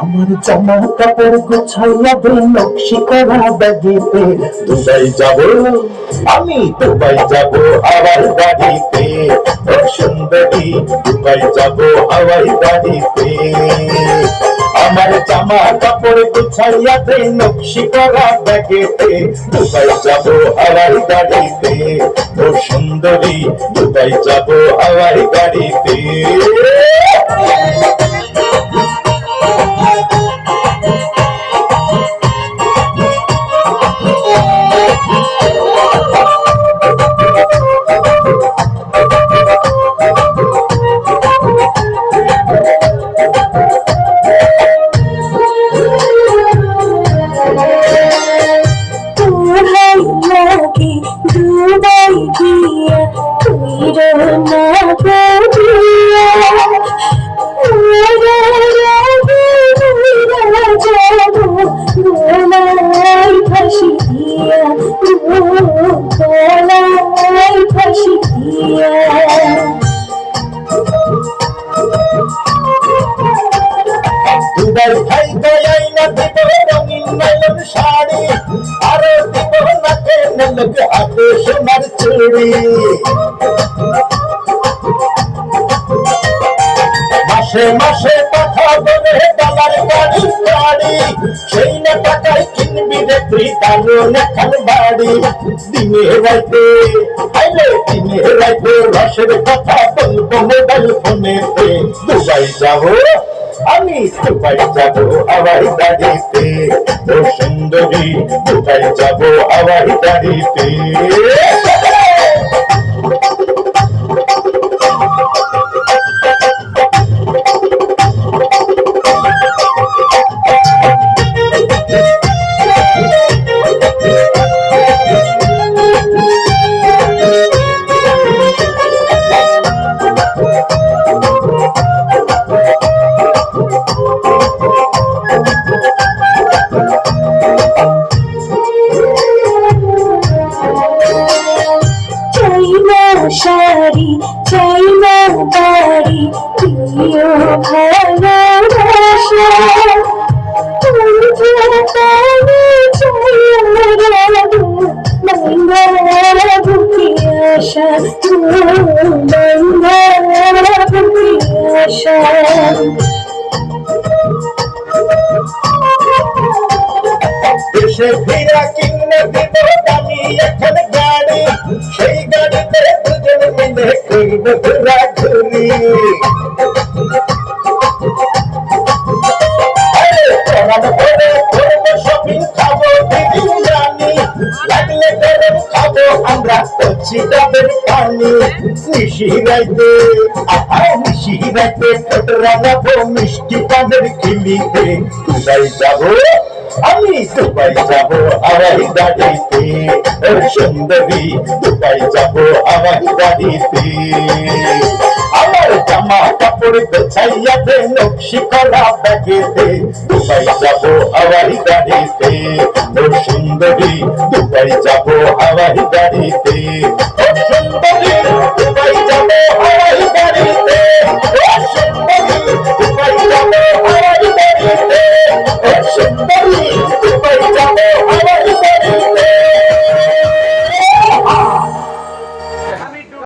আমার জামা কাপড় গোছাইয়া দে নকশি করা ব্যাগেতে দুবাই যাব আমি, দুবাই যাব হাওয়াই গাড়িতে। ও সুন্দরী দুবাই যাব হাওয়াই গাড়িতে। আমার জামা কাপড় গোছাইয়া দে নকশি করা ব্যাগেতে দুবাই যাব হাওয়াই গাড়িতে। ও সুন্দরী দুবাই যাব হাওয়াই গাড়িতে। দুবাই গিয়া তুই রওনা করিয়া যাব গলায় ফাঁসি দিয়া, গলায় ফাঁসি দিয়া। দুবাই ভাই গয়াই না দিব রঙিন নয়ন শাড়ি, আরো দিব নাকে নলক হাতে সোনার চুড়ি। মাসে মাসে কথা বলে ডলার গাড়ি গাড়ি, সেই না টাকায় কিনবি রে তুই দারুণ এখন বাড়ি। দিনে রাইতে আইলে দিনে রাইতে রসের কথা বলবো মোবাইল ফোনেতে। দুবাই যাবো আমি, দুবাই যাব হাওয়াই গাড়িতে। ও সুন্দরী দুবাই যাব হাওয়াই গাড়িতে। শাড়ি চাই না বাড়ি, প্রিয় ভালোবাসা বাংলা বুকে আশা, বাংলা বুকে আশা। দেশে ফিরা কিনে দিব দামি এখন গাড়ি, সেই গাড়িতে দুজন মিলে করবো ঘোরাঘুরি। করবো শপিং, খাবো বিরিয়ানি, লাগলে গরম খাবো আমরা কচি ডাবের পানি। নিশি রাইতে নিশি রাইতে ঠোঁট রাঙাবো মিষ্টি পানের খিলিতে। দুবাই যাবো আমি, দুবাই যাব হাওয়াই গাড়িতে। ও সুন্দরী দুবাই যাব হাওয়াই গাড়িতে। আমার জামা কাপড় গোছাইয়া দে নকশি করা ব্যাগেতে দুবাই যাব হাওয়াই গাড়িতে। ও সুন্দরী দুবাই যাব হাওয়াই গাড়িতে। ও সুন্দরী দুবাই যাব হাওয়াই গাড়িতে। ও সুন্দরী দুবাই যাব হাওয়াই গাড়িতে। ও সুন্দরী